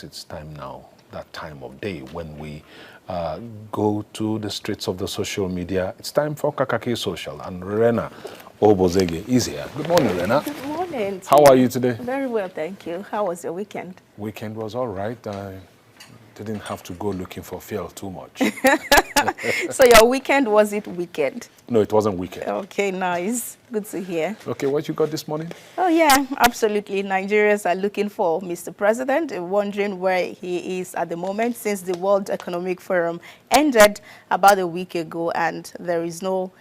It's time now, that time of day when we go to the streets of the social media. It's time for Kakaaki Social, and Rena Obozeghie is here. Good morning, Rena. Good morning. How are you today? Very well, thank you. How was your weekend? Weekend was all right. I didn't have to go looking for fuel too much. So your weekend, was it weekend? No, it wasn't weekend. Okay, nice. Good to hear. Okay, what you got this morning? Oh yeah, absolutely. Nigerians are looking for Mr. President, wondering where he is at the moment since the World Economic Forum ended about a week ago and there is no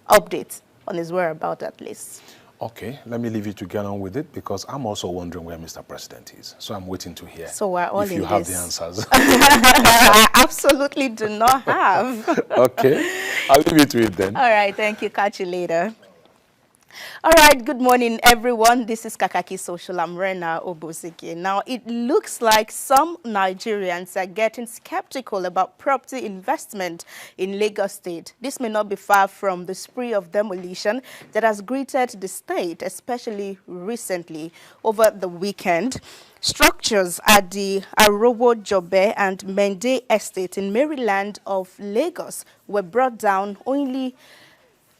update on his whereabouts at least. Okay, let me leave you to get on with it because I'm also wondering where Mr. President is. So I'm waiting to hear so we're all if you in have this. the answers. I absolutely do not have. Okay, I'll leave you to it then. All right, thank you. Catch you later. All right, good morning, everyone. This is Kakaaki Social. I'm Rena Obozeghie. Now, it looks like some Nigerians are getting skeptical about property investment in Lagos State. This may not be far from the spree of demolition that has greeted the state, especially recently over the weekend. Structures at the Obozeghie and Mende Estate in Maryland of Lagos were brought down only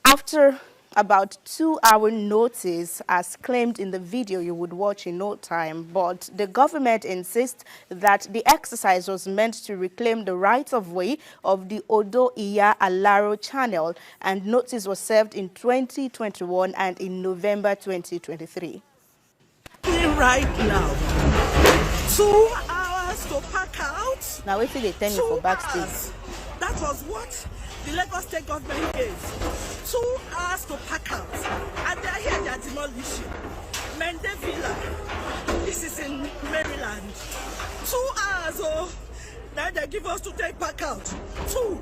after about 2-hour notice, as claimed in the video you would watch in no time. But the government insists that the exercise was meant to reclaim the right of way of the Odo-Iya Alaro channel, and notice was served in 2021 and in November 2023. Right now, 2 hours to pack out. Now, wait till they tell me for backstage. That was what the Lagos State government gave. 2 hours to pack out. And they are here, they are demolition. Mende Villa. This is in Maryland. 2 hours, oh. Now they give us to take back out. 2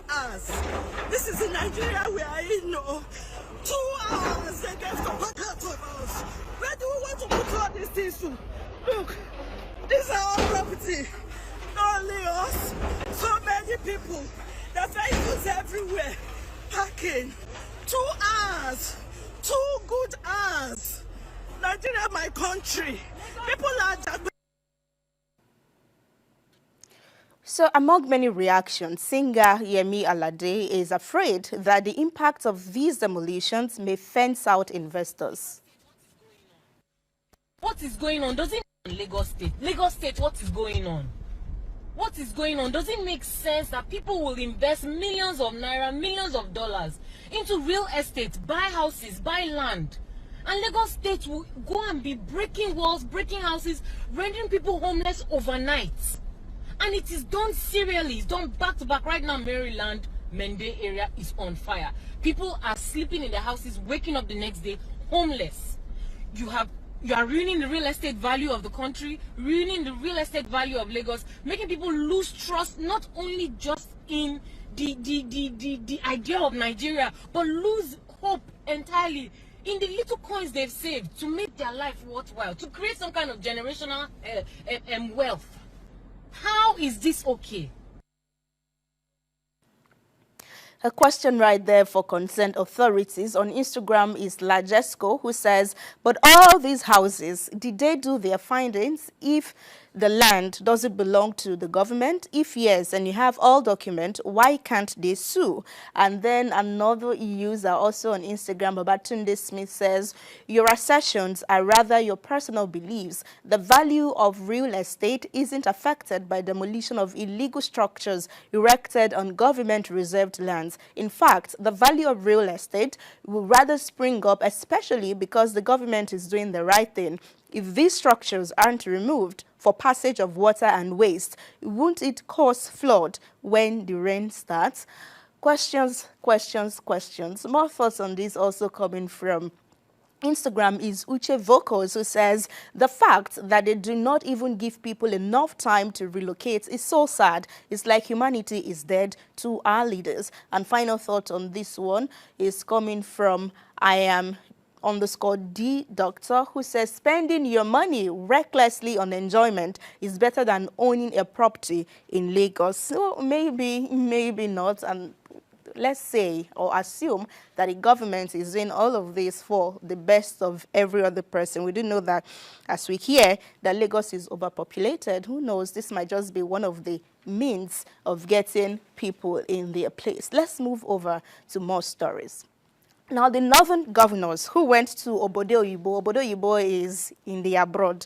hours. This is in Nigeria we are in, no. 2 hours they gave to pack out of us. Where do we want to put all these things to? Look, these are our property. Not only us, so many people. The vehicles everywhere. Parking. 2 hours. 2 good hours. Nigeria, my country. People are. So among many reactions, singer Yemi Alade is afraid that the impact of these demolitions may fence out investors. What is going on? Does it mean Lagos State? Lagos State, what is going on? What is going on? Does it make sense that people will invest millions of naira, millions of dollars into real estate, buy houses, buy land? And Lagos State will go and be breaking walls, breaking houses, rendering people homeless overnight. And it is done serially. It's done back to back. Right now, Maryland, Mende area is on fire. People are sleeping in their houses, waking up the next day homeless. You are ruining the real estate value of the country, ruining the real estate value of Lagos, making people lose trust not only just in the idea of Nigeria, but lose hope entirely in the little coins they've saved to make their life worthwhile, to create some kind of generational wealth. How is this okay? A question right there for concerned authorities. On Instagram is Lajesco, who says, but all these houses, did they do their findings? If the land doesn't belong to the government? If yes, and you have all documents, why can't they sue? And then another user also on Instagram, Babatunde Smith, says, your assertions are rather your personal beliefs. The value of real estate isn't affected by demolition of illegal structures erected on government-reserved lands. In fact, the value of real estate will rather spring up, especially because the government is doing the right thing. If these structures aren't removed for passage of water and waste, won't it cause flood when the rain starts? Questions, questions, questions. More thoughts on this also coming from Instagram is Uche Vocals, who says, the fact that they do not even give people enough time to relocate is so sad. It's like humanity is dead to our leaders. And final thought on this one is coming from I am_D Doctor, who says spending your money recklessly on enjoyment is better than owning a property in Lagos. So maybe not. And let's say or assume that the government is doing all of this for the best of every other person. We do know that, as we hear, that Lagos is overpopulated. Who knows? This might just be one of the means of getting people in their place. Let's move over to more stories. Now, the northern governors who went to Obozeghie is in the abroad,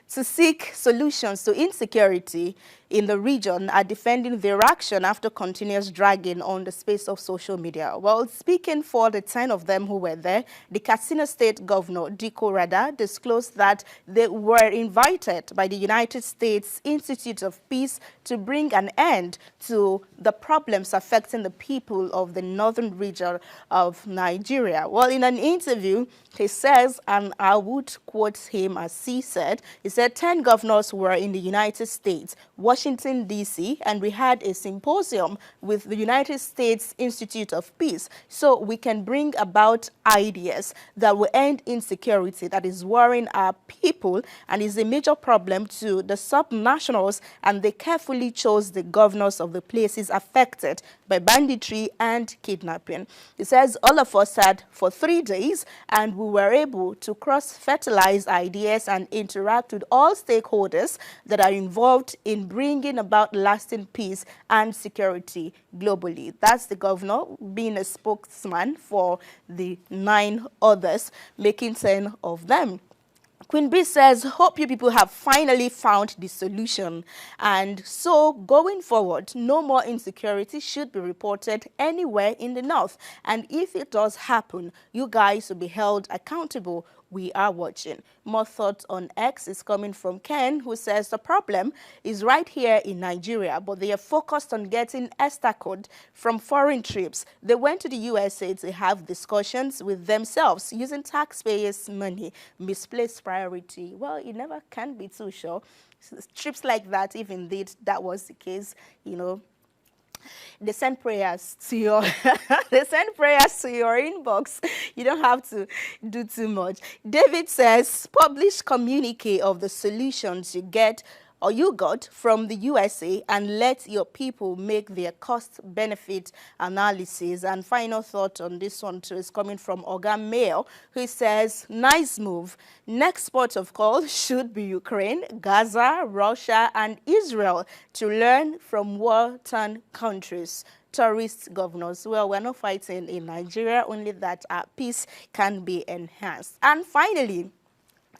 to seek solutions to insecurity in the region are defending their action after continuous dragging on the space of social media. Well, speaking for the 10 of them who were there, the Katsina State Governor, Diko Rada, disclosed that they were invited by the United States Institute of Peace to bring an end to the problems affecting the people of the northern region of Nigeria. Well, in an interview, he says, and I would quote him as he said, 10 governors were in the United States, Washington, D.C., and we had a symposium with the United States Institute of Peace so we can bring about ideas that will end insecurity that is worrying our people and is a major problem to the subnationals, and they carefully chose the governors of the places affected by banditry and kidnapping. He says all of us sat for 3 days and we were able to cross-fertilize ideas and interact with all stakeholders that are involved in bringing about lasting peace and security globally. That's the governor being a spokesman for the 9 others, making 10 of them. Queen B says, hope you people have finally found the solution. And so going forward, no more insecurity should be reported anywhere in the north. And if it does happen, you guys will be held accountable. We are watching. More thoughts on X is coming from Ken, who says the problem is right here in Nigeria, but they are focused on getting ESTA code from foreign trips. They went to the USA to have discussions with themselves using taxpayers' money. Misplaced priority. Well, you never can be too sure. Trips like that, if indeed that was the case, you know, they send prayers to your they send prayers to your inbox. You don't have to do too much. David says, publish communique of the solutions you get or you got from the USA and let your people make their cost-benefit analysis. And final thought on this one too is coming from Oga Mail, who says, nice move. Next port of call should be Ukraine, Gaza, Russia, and Israel to learn from war-torn countries. Tourist governors. Well, we're not fighting in Nigeria, only that our peace can be enhanced. And finally,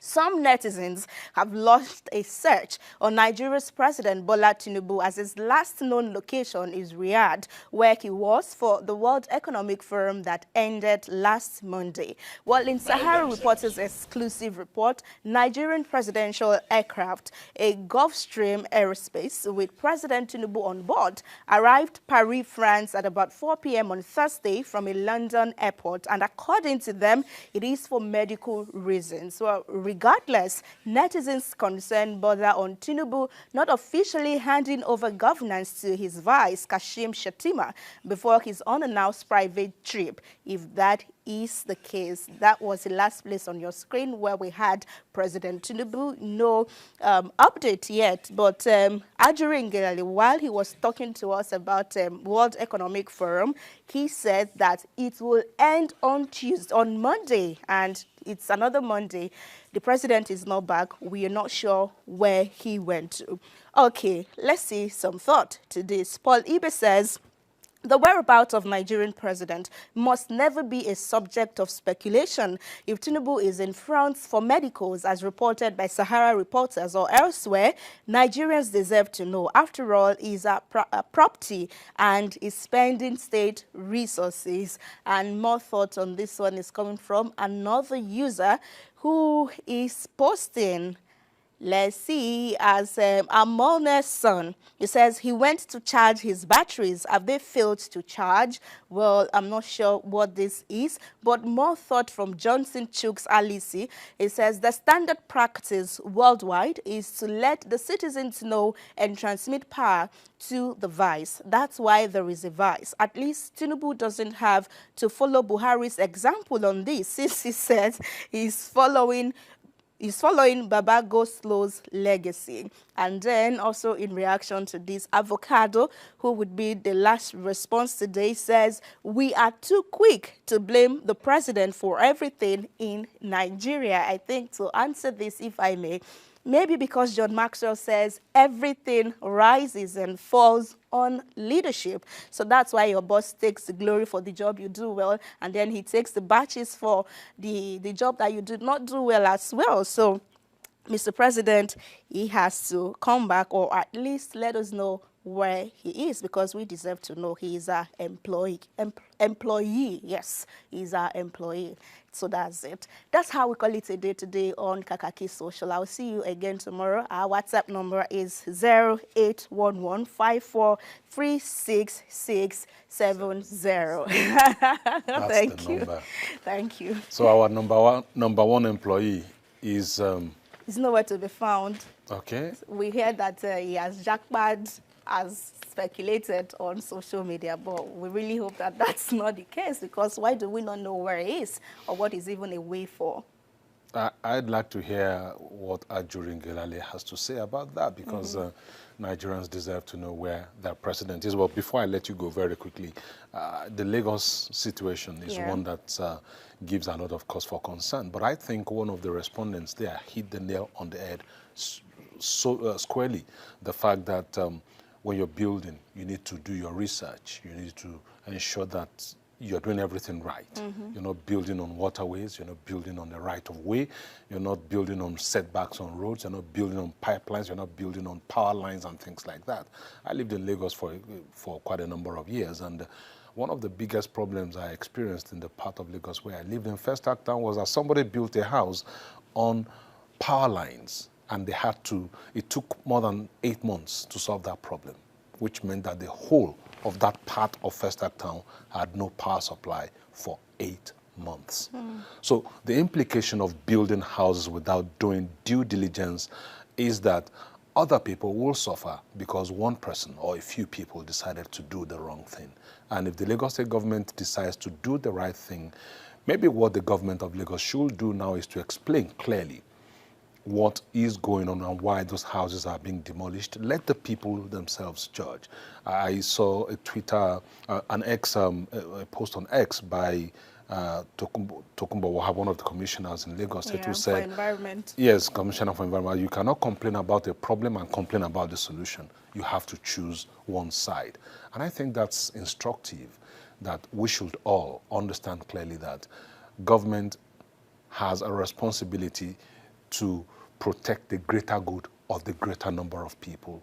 some netizens have launched a search on Nigeria's President Bola Tinubu, as his last known location is Riyadh, where he was for the World Economic Forum that ended last Monday. Well, in Sahara Reporter's exclusive report, Nigerian presidential aircraft, a Gulfstream Aerospace with President Tinubu on board, arrived Paris, France at about 4 p.m. on Thursday from a London airport, and according to them, it is for medical reasons. Well, regardless, netizens' concern border on Tinubu not officially handing over governance to his vice, Kashim Shettima, before his unannounced private trip. If that is the case, that was the last place on your screen where we had President Tinubu. No update yet, but Ajuringeli, while he was talking to us about World Economic Forum, he said that it will end on Tuesday, on Monday, and it's another Monday. The president is not back. We are not sure where he went to. Okay, let's see some thought to this. Paul Ibe says, the whereabouts of Nigerian president must never be a subject of speculation. If Tinubu is in France for medicals, as reported by Sahara Reporters or elsewhere, Nigerians deserve to know. After all, he's a property and is spending state resources. And more thoughts on this one is coming from another user who is posting. Let's see, as Amone's son, he says he went to charge his batteries. Have they failed to charge? Well, I'm not sure what this is, but more thought from Johnson Chooks Alisi. He says the standard practice worldwide is to let the citizens know and transmit power to the vice. That's why there is a vice. At least Tinubu doesn't have to follow Buhari's example on this, since he says he's following is following Baba Go Slow's legacy. And then also in reaction to this, Avocado, who would be the last response today, says, we are too quick to blame the president for everything in Nigeria. I think to answer this, if I may, maybe because John Maxwell says everything rises and falls on leadership. So that's why your boss takes the glory for the job you do well, and then he takes the batches for the job that you did not do well as well. So Mr. President, he has to come back, or at least let us know where he is, because we deserve to know. He is our employee. Yes, he's our employee. So that's it. That's how we call it a day today on Kakaaki Social. I'll see you again tomorrow. Our WhatsApp number is 0811-5436-670. Thank you. Number. Thank you. So our number one employee is... He's nowhere to be found. Okay. We hear that he has jackpot, as speculated on social media, but we really hope that that's not the case, because why do we not know where he is or what he's even away for? I'd like to hear what Ajuri Ngelale has to say about that, because Nigerians deserve to know where their president is. Well, before I let you go very quickly, the Lagos situation is one that gives a lot of cause for concern. But I think one of the respondents there hit the nail on the head so squarely. The fact that when you're building, you need to do your research. You need to ensure that you're doing everything right. You're not building on waterways. You're not building on the right of way. You're not building on setbacks on roads. You're not building on pipelines. You're not building on power lines and things like that. I lived in Lagos for quite a number of years, and one of the biggest problems I experienced in the part of Lagos where I lived in First Act Town was that somebody built a house on power lines, and they had to, it took more than 8 months to solve that problem, which meant that the whole of that part of First Act Town had no power supply for 8 months. So the implication of building houses without doing due diligence is that other people will suffer because one person or a few people decided to do the wrong thing. And if the Lagos State government decides to do the right thing, maybe what the government of Lagos should do now is to explain clearly what is going on and why those houses are being demolished. Let the people themselves judge. I saw a Twitter, a post on X by Tokunbo Wahab, one of the commissioners in Lagos State, who said, for environment. Yes, Commissioner for Environment, you cannot complain about a problem and complain about the solution. You have to choose one side. And I think that's instructive, that we should all understand clearly that government has a responsibility to protect the greater good of the greater number of people.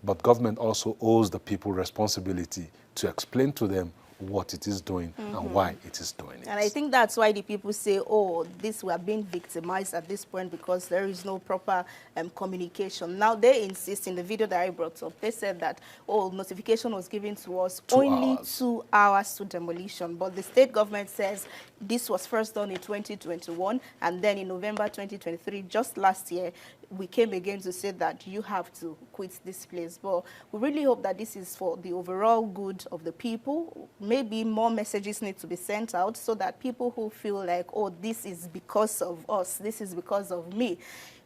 But government also owes the people responsibility to explain to them what it is doing and why it is doing it. And I think that's why the people say, oh, we are being victimized at this point because there is no proper communication. Now they insist in the video that I brought up, they said that, oh, notification was given to us only 2 hours to demolition. But the state government says this was first done in 2021, and then in November 2023, just last year, we came again to say that you have to quit this place. But we really hope that this is for the overall good of the people. Maybe more messages need to be sent out so that people who feel like, oh, this is because of us, this is because of me,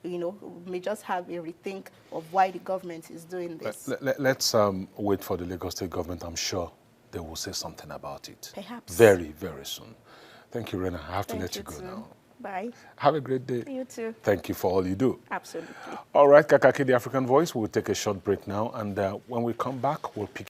you know, may just have a rethink of why the government is doing this. Let's wait for the Lagos State government. I'm sure they will say something about it. Perhaps. Very, very soon. Thank you, Rena. I have to let you go now. Bye. Have a great day. You too. Thank you for all you do. Absolutely. All right, Kakaaki, the African Voice. We'll take a short break now, and when we come back, we'll pick